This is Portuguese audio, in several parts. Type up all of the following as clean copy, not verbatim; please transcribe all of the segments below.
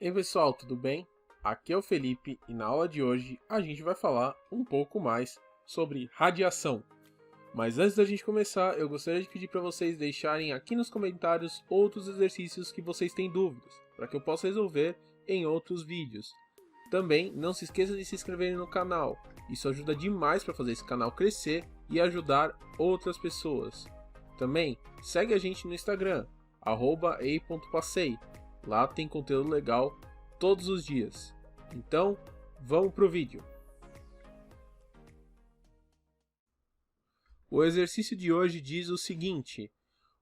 Ei pessoal, tudo bem? Aqui é o Felipe e na aula de hoje a gente vai falar um pouco mais sobre radiação. Mas antes da gente começar, eu gostaria de pedir para vocês deixarem aqui nos comentários outros exercícios que vocês têm dúvidas, para que eu possa resolver em outros vídeos. Também não se esqueça de se inscreverem no canal, isso ajuda demais para fazer esse canal crescer e ajudar outras pessoas. Também segue a gente no Instagram, @ei.passei. Lá tem conteúdo legal todos os dias. Então, vamos pro vídeo. O exercício de hoje diz o seguinte: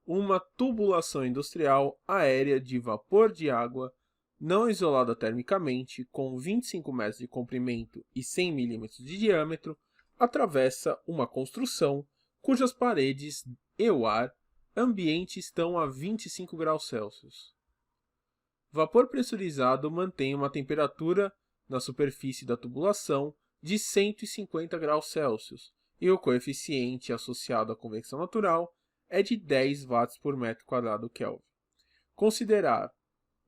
uma tubulação industrial aérea de vapor de água não isolada termicamente, com 25 metros de comprimento e 100 milímetros de diâmetro, atravessa uma construção cujas paredes e o ar ambiente estão a 25 graus Celsius. Vapor pressurizado mantém uma temperatura na superfície da tubulação de 150 graus Celsius e o coeficiente associado à convecção natural é de 10 watts por metro quadrado Kelvin. Considerar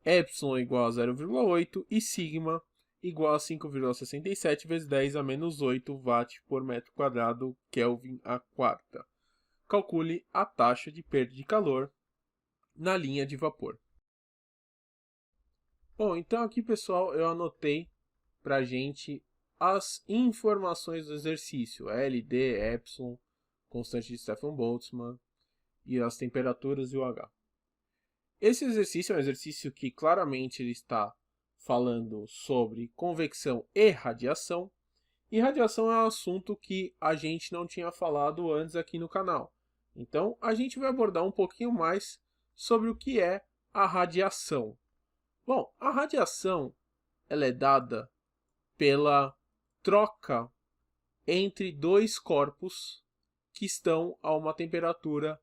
epsilon igual a 0,8 e sigma igual a 5,67 vezes 10 a menos 8 watts por metro quadrado Kelvin a quarta. Calcule a taxa de perda de calor na linha de vapor. Bom, então aqui pessoal eu anotei para a gente as informações do exercício, L, D, Epsilon, constante de Stefan Boltzmann e as temperaturas e o H. Esse exercício é um exercício que claramente ele está falando sobre convecção e radiação é um assunto que a gente não tinha falado antes aqui no canal. Então a gente vai abordar um pouquinho mais sobre o que é a radiação. Bom, a radiação ela é dada pela troca entre dois corpos que estão a uma temperatura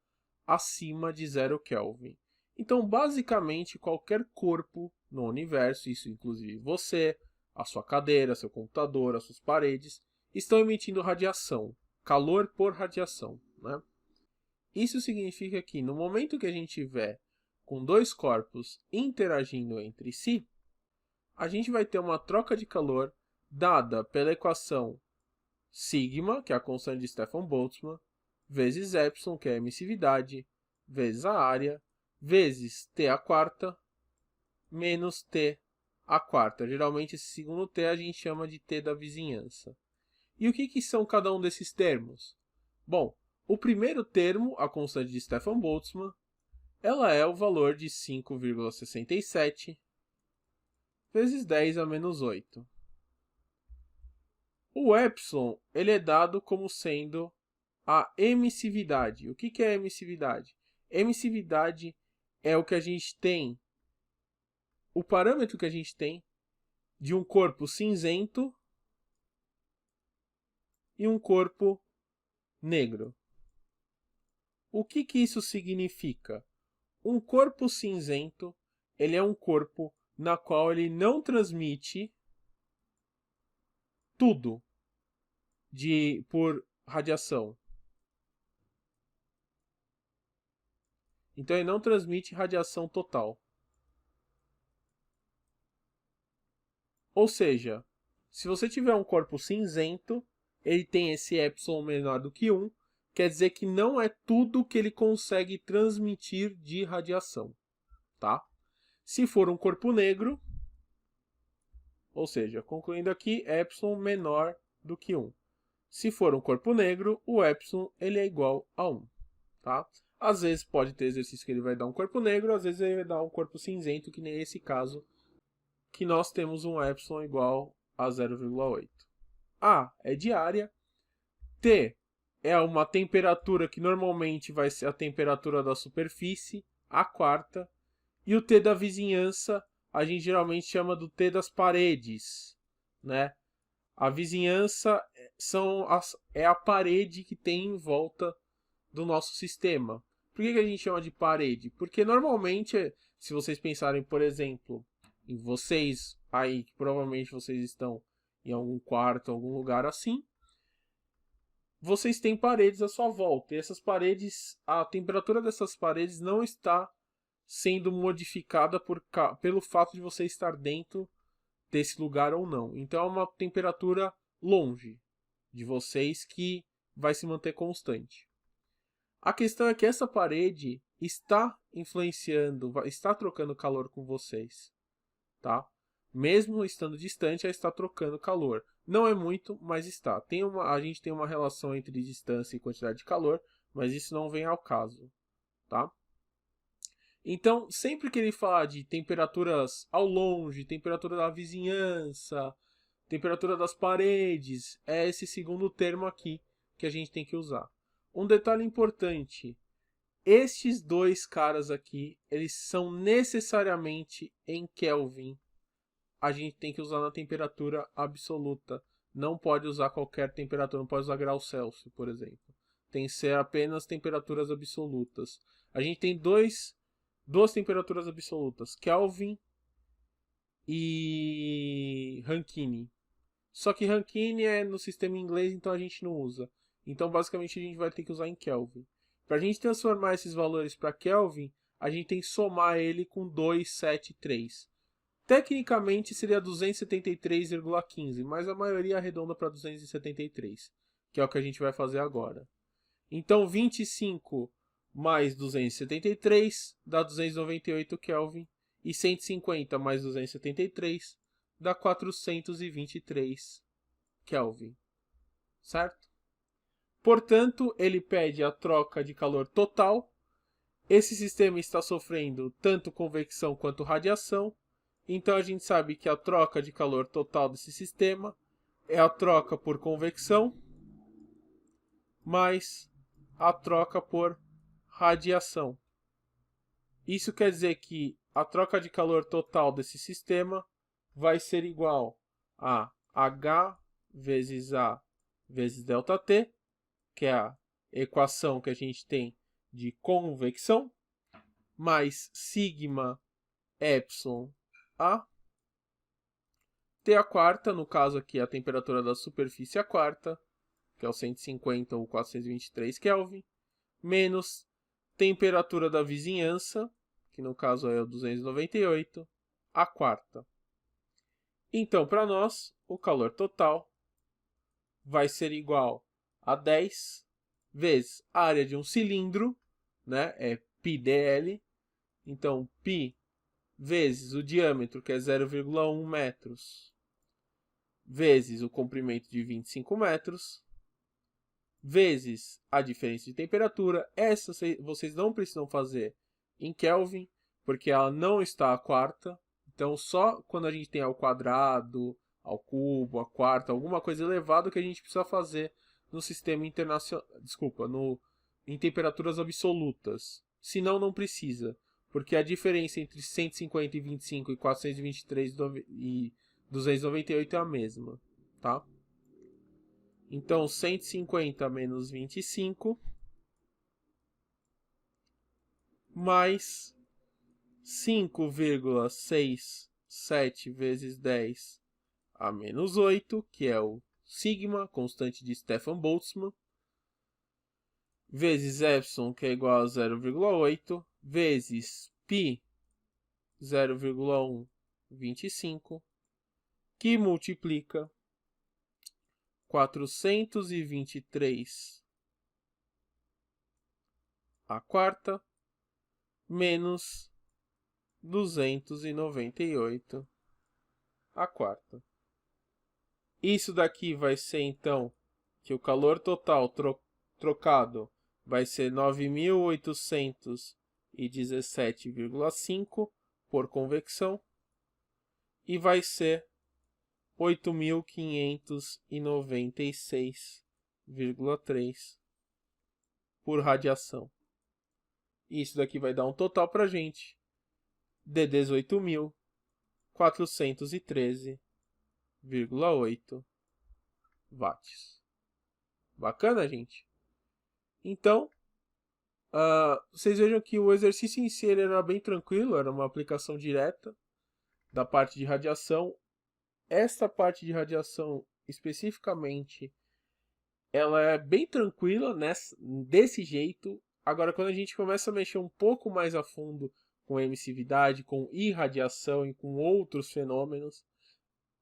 acima de 0 Kelvin. Então, basicamente, qualquer corpo no universo, isso inclusive você, a sua cadeira, seu computador, as suas paredes, estão emitindo radiação, calor por radiação, né? Isso significa que no momento que a gente tiver com dois corpos interagindo entre si, a gente vai ter uma troca de calor dada pela equação sigma, que é a constante de Stefan Boltzmann, vezes epsilon, que é a emissividade, vezes a área, vezes t a quarta, menos t a quarta. Geralmente esse segundo t a gente chama de t da vizinhança. E o que são cada um desses termos? Bom, o primeiro termo, a constante de Stefan Boltzmann, ela é o valor de 5,67 vezes 10 a menos 8. O epsilon ele é dado como sendo a emissividade. O que é emissividade? Emissividade é o que a gente tem, o parâmetro que a gente tem de um corpo cinzento e um corpo negro. O que isso significa? Um corpo cinzento ele é um corpo na qual ele não transmite tudo por radiação. Então ele não transmite radiação total. Ou seja, se você tiver um corpo cinzento, ele tem esse epsilon menor do que 1, quer dizer que não é tudo que ele consegue transmitir de radiação, tá? Se for um corpo negro, ou seja, concluindo aqui, epsilon menor do que 1. Se for um corpo negro, o epsilon ele é igual a 1, tá? Às vezes pode ter exercício que ele vai dar um corpo negro, às vezes ele vai dar um corpo cinzento, que nem esse caso, que nós temos um epsilon igual a 0,8. A é de área, T é uma temperatura que normalmente vai ser a temperatura da superfície, a quarta, e o T da vizinhança a gente geralmente chama do T das paredes, né? A vizinhança é a parede que tem em volta do nosso sistema. Por que a gente chama de parede? Porque normalmente, se vocês pensarem, por exemplo, em vocês aí, que provavelmente vocês estão em algum quarto, algum lugar assim, vocês têm paredes à sua volta. E essas paredes, a temperatura dessas paredes não está sendo modificada pelo fato de você estar dentro desse lugar ou não. Então é uma temperatura longe de vocês que vai se manter constante. A questão é que essa parede está influenciando, está trocando calor com vocês, tá? Mesmo estando distante, ela está trocando calor. Não é muito, mas está. A gente tem uma relação entre distância e quantidade de calor, mas isso não vem ao caso, tá? Então, sempre que ele falar de temperaturas ao longe, temperatura da vizinhança, temperatura das paredes, é esse segundo termo aqui que a gente tem que usar. Um detalhe importante, estes dois caras aqui, eles são necessariamente em Kelvin. A gente tem que usar na temperatura absoluta. Não pode usar qualquer temperatura, não pode usar grau Celsius, por exemplo. Tem que ser apenas temperaturas absolutas. A gente tem duas temperaturas absolutas, Kelvin e Rankine. Só que Rankine é no sistema inglês, então a gente não usa. Então, basicamente, a gente vai ter que usar em Kelvin. Para a gente transformar esses valores para Kelvin, a gente tem que somar ele com 273. Tecnicamente, seria 273,15, mas a maioria arredonda para 273, que é o que a gente vai fazer agora. Então, 25 mais 273 dá 298 Kelvin, e 150 mais 273 dá 423 Kelvin, certo? Portanto, ele pede a troca de calor total. Esse sistema está sofrendo tanto convecção quanto radiação. Então a gente sabe que a troca de calor total desse sistema é a troca por convecção mais a troca por radiação. Isso quer dizer que a troca de calor total desse sistema vai ser igual a H vezes A vezes ΔT, que é a equação que a gente tem de convecção, mais sigma epsilon A, T a quarta, no caso aqui a temperatura da superfície a quarta, que é o 150 ou 423 Kelvin, menos temperatura da vizinhança, que no caso é o 298, a quarta. Então, para nós, o calor total vai ser igual a 10 vezes a área de um cilindro, né? É πdl. Então, π vezes o diâmetro, que é 0,1 metros, vezes o comprimento de 25 metros, vezes a diferença de temperatura. Essa vocês não precisam fazer em Kelvin, porque ela não está a quarta. Então, só quando a gente tem ao quadrado, ao cubo, a quarta, alguma coisa elevada que a gente precisa fazer no sistema internacional, em temperaturas absolutas. Senão, não precisa, porque a diferença entre 150 e 25 e 423 e 298 é a mesma, tá? Então, 150 menos 25 mais 5,67 vezes 10 a menos 8, que é o sigma, constante de Stefan Boltzmann, vezes epsilon, que é igual a 0,8, vezes π, 0,125, que multiplica 423 a quarta menos 298 a quarta. Isso daqui vai ser então que o calor total trocado vai ser 9.817,5 por convecção e vai ser 8.596,3 por radiação. Isso daqui vai dar um total para a gente de 18.413,8 watts. Bacana, gente? Então, vocês vejam que o exercício em si ele era bem tranquilo, era uma aplicação direta da parte de radiação. Esta parte de radiação, especificamente, ela é bem tranquila desse jeito. Agora, quando a gente começa a mexer um pouco mais a fundo com emissividade, com irradiação e com outros fenômenos,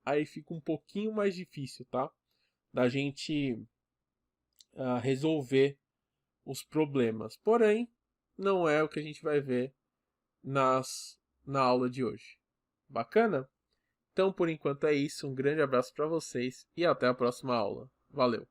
aí fica um pouquinho mais difícil, tá? Da gente resolver os problemas. Porém, não é o que a gente vai ver na aula de hoje. Bacana? Então, por enquanto é isso. Um grande abraço para vocês e até a próxima aula. Valeu!